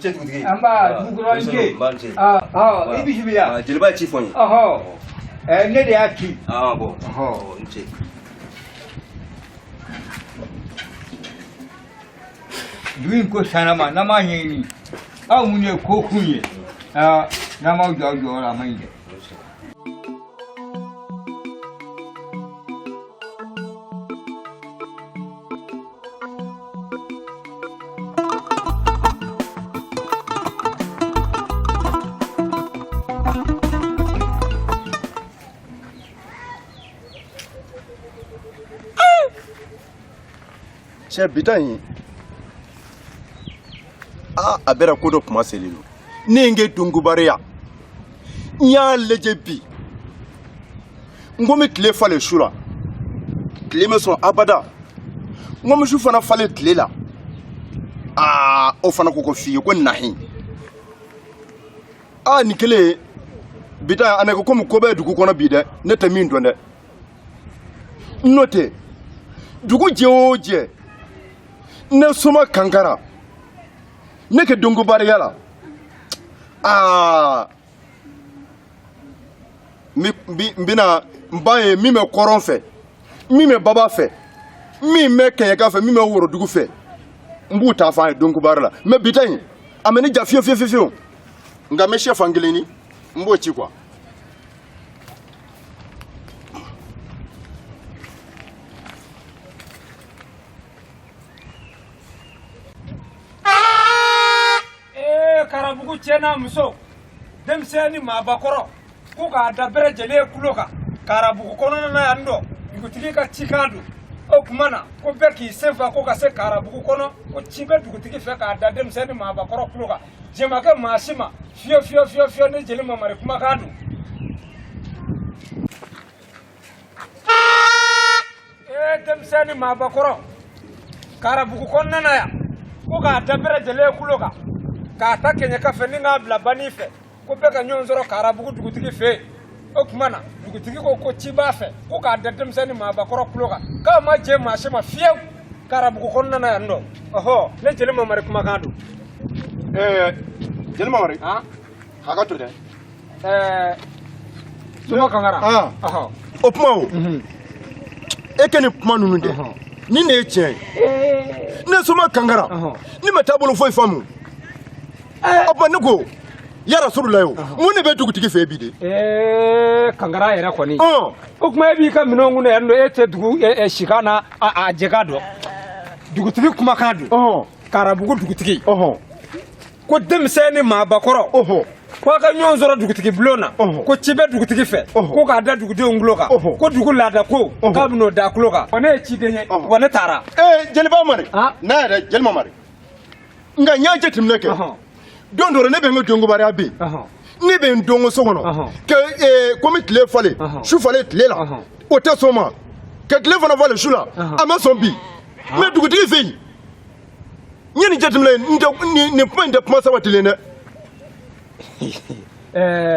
ce dugutigi amba dugura nke ibi jubiya jeliba ci fɔ n ye ne de y'a ci bon n ce dugu in ko sanama n'an m'a ɲɛɲini aw mun ye ko kun ye n'an m'aw jɔ aw jɔyɔrɔ a man ɲi dɛ. Cɛ bitan in a bɛra ko dɔ kuma selen don ne n kɛ dongubariya n y'a lajɛ bi n ko n bɛ tile falen su la tile ma sɔn abada n ko n bɛ su fana falen tile la o fana ko f'i ye ko nahi nin kelen bitan a nɛgɛ komi ko bɛ dugu kɔnɔ bi dɛ ne tɛ min dɔn dɛ n'o tɛ dugu jɛ o jɛ ne soma kankara ne ke dongubariya la n ba ye min bɛ kɔrɔn fɛ min bɛ baba fɛ min bɛ kɛɲɛka fɛ min bɛ worodugu fɛ n b'u ta fɔ an ye dongubari la mɛ bi ta in a mɛ ne ja fiyewu fiyewu fiyewu nka n bɛ sɛfan kelen ni n b'o ci quoi. Karabugu cɛna muso denmisɛnnin maabakɔrɔ ko k'a da bɛrɛ lajɛlen kulo kan Karabugu kɔnɔna na yan nɔ dugutigi ka cikan don o tuma na ko bɛɛ k'i sen fa ko ka se Karabugu kɔnɔ ko ci bɛ dugutigi fɛ k'a da denmisɛnnin maabakɔrɔ kulo kan jɛ ma kɛ maa si ma fiyewu ne jeli mamari kumakan don. Denmisɛnnin maabakɔrɔ Karabugu kɔnɔna na yan ko k'a da bɛrɛ lajɛlen kulo kan k'a ta kɛɲɛka fɛ ni k'a bila bani fɛ ko bɛɛ ka ɲɔgɔn sɔrɔ Karabugu dugutigi fɛ yen o tuma na dugutigi ko ci b'a fɛ ko k'a da denmisɛnnin maabakɔrɔ kulo kan k'a ma jɛ maa si ma fiyewu Karabugu kɔnɔna na yan nɔ ne jeli mamari kumakan don. jeli mamari hakɛ to dɛ. Soma kankara o kuma o e kɛ nin kuma ninnu dɛ nin de ye tiɲɛ ye ne soma kankara ni ma taabolo foyi faamu ne ko ya Rasululahi mun de bɛ dugutigi fɛ bi de. Kankara yɛrɛ kɔni o kuma e b'i ka minɛnw kun yan nɔ e tɛ dugu sika na a jɛka dɔn dugutigi kumakan don Karabugu dugutigi ko denmisɛnnin maabakɔrɔ ko a ka ɲɔgɔn sɔrɔ dugutigi bulon na ko ci bɛ dugutigi fɛ ko k'a da dugudenw kulo kan ko dugu laada ko k'a bɛ n'o da kulo kan wa ne ye ciden ye wa ne taara. jeliba mari ne yɛrɛ jeli mamari nka n y'a jateminɛ kɛ don dɔ ne bɛ n ka dongubariya bi ne bɛ n dongo so kɔnɔ komi tile falen su falen tile la o tɛ sɔn ma ka tile fana falen su la a ma sɔn bi mɛ dugutigi fɛ yen n ye nin jateminɛ nin kuma in tɛ kuma sabatilen dɛ.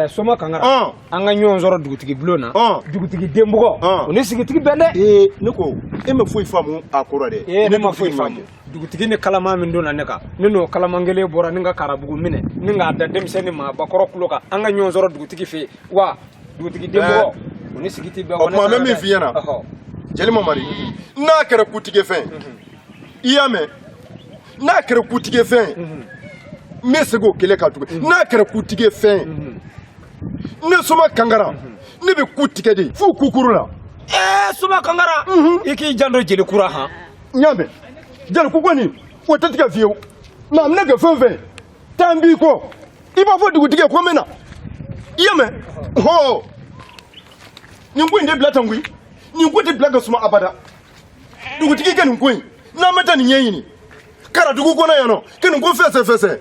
Soma kankara an ka ɲɔgɔn sɔrɔ dugutigi bulon na dugutigi denbugɔ o ni sigitigi bɛn dɛ. ne ko e ma foyi faamu a kɔrɔ dɛ. ne ma foyi faamu dugutigi ni kalaman min donna ne kan ne n'o kalaman kelen bɔra ni ka Karabugu minɛ ni k'a da denmisɛnnin maabakɔrɔ kulo kan an ka ɲɔgɔn sɔrɔ dugutigi fɛ yen wa dugutigi denbugɔ o ni sigitigi bɛn. o tuma n bɛ min f'i ɲɛna jeli mamari n'a kɛra kutige fɛn i y'a mɛn n'a kɛra kutige fɛn n bɛ segin o kelen kan tuguni n'a kɛra kutige fɛn ne soma kankara ne bɛ ku tigɛ de f'u kukuru la. Soma kankara i k'i janto jeli kura han. n y'a mɛn jeli ku kɔni o tɛ tigɛ fiyewu nka a bɛna kɛ fɛn o fɛn tan b'i kɔ i b'a fɔ dugutigi ye ko n bɛ na i y'a mɛn nin ko in tɛ bila tan koyi nin ko tɛ bila ka suma abada dugutigi kɛ nin ko in n'an bɛ taa nin ɲɛɲini Karadugu kɔnɔ yan nɔ ka nin ko fɛsɛ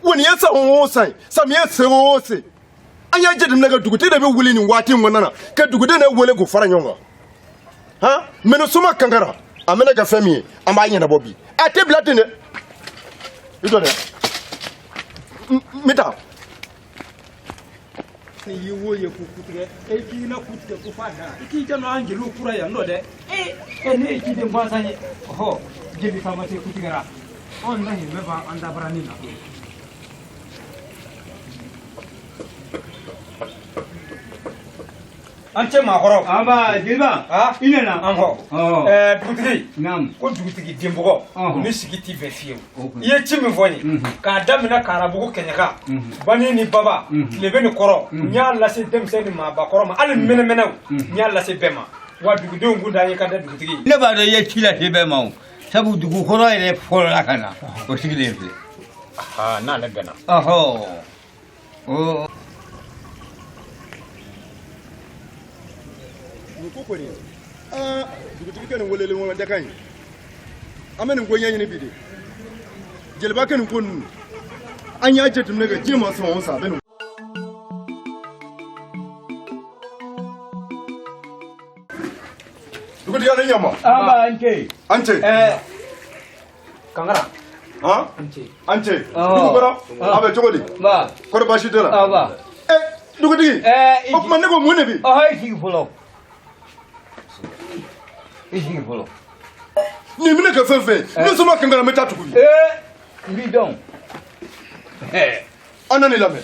wa nin ye san o san samiyɛ se o se an y'a jateminɛ ka dugutigi de bɛ wuli nin waati in kɔnɔna na ka dugutigi de wele k'u fara ɲɔgɔn kan mɛ ni soma kankara a bɛna kɛ fɛn min ye an b'a ɲɛnabɔ bi a tɛ bila ten dɛ i jɔ dɛ n bɛ taa. Ni yi wo ye ku kutigɛ e k'i na kutigɛ ko f'a da i k'i janto an jeliw kura yan nɔ dɛ ne ye ciden gansan ye jeli faama tɛ kutigɛra anw na nin bɛ ban an dabaranin na an cɛ maakɔrɔ aba jeliba i nana an hɔ dugutigi ko dugutigi denbɔgɔ u ni sigi t'i fɛ fiyewu i ye ci min fɔ n ye k'a daminɛ Karabugu Kɛɲɛka Bani ni Baba Tilebe ni Kɔrɔ n y'a lase denmisɛn ni maabakɔrɔ ma hali mɛnɛmɛnɛw n y'a lase bɛɛ ma wa dugudenw kun d'an ye ka da dugutigi ne b'a dɔn i ye ci lase bɛɛ ma o sabu dugukɔrɔ yɛrɛ fɔlɔla ka na o sigilen filɛ n'ale bɛnna ko kɔni dugutigi ka nin welelen ŋɔnɔ daga in an bɛ nin ko ɲɛɲini bi de jeliba ka nin ko ninnu an y'a jateminɛ kɛ diɲɛ ma sɔn o sa a bɛ nin dugutigi ale ɲɛma aba an cɛ Kankara an cɛ dugu kɔrɔ a bɛ cogo di kɔrɔ baasi tɛ la dugutigi o tuma ne ko mun de bi i sigi fɔlɔ i sigi fɔlɔ nin minɛ kɛ fɛn fɛn ne sɔnma Kankara n bɛ taa tugun n b'i dɔn an na nin lamɛn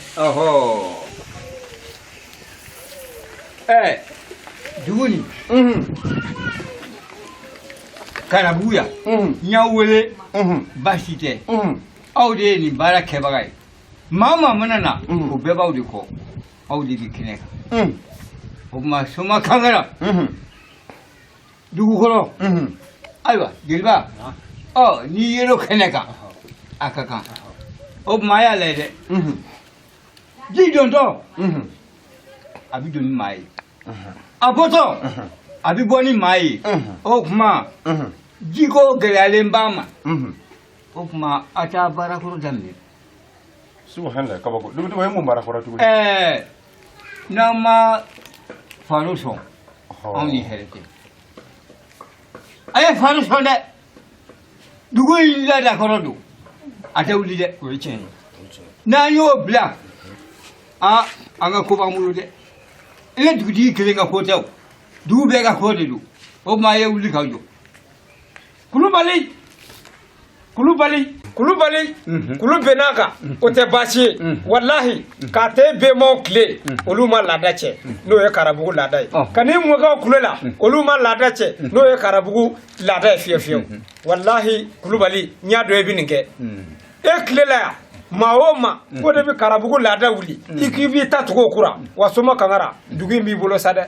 dugu nin Karabugu yan n y'aw wele baasi tɛ aw de ye nin baara kɛbaga ye maa o maa mana na o bɛɛ b'aw de kɔ aw de bɛ kɛnɛ kan o tuma Soma Kankara dugukɔrɔ ayiwa jeliba n'i yer'o kɛnɛ kan a ka kan o tuma a y'a lajɛ dɛ ji dontɔ a bɛ don ni maa ye a bɔtɔ a bɛ bɔ ni maa ye o tuma jiko gɛlɛyalen b'a ma o tuma a t'a baarakɔrɔ daminɛ subhanallah kabako dugutigi o ye mun baarakɔrɔ tuguni n'an ma faro sɔn anw ni hɛrɛ tɛ a ye faro sɔn dɛ dugu in ladakɔrɔ don a tɛ wuli dɛ o ye tiɲɛ ye n'an y'o bila an ka ko b'an bolo dɛ i ye dugutigi kelen ka ko tɛ o dugu bɛɛ ka ko de don o tuma a ye wuli ka jɔ Kulubali kulu bɛn'a kan o tɛ baasi ye walahi k'a tɛ bɛnbaw tile olu ma laada cɛ n'o ye Karabugu laada ye ka n'i mɔkɛw tile la olu ma laada cɛ n'o ye Karabugu laada ye fiyewu walahi Kulubali n y'a dɔn i bɛ nin kɛ e tile la yan maa o maa ko de bɛ Karabugu laada wuli i k'i b'i ta tugu o kura wa Soma Kankara dugu in b'i bolo sa dɛ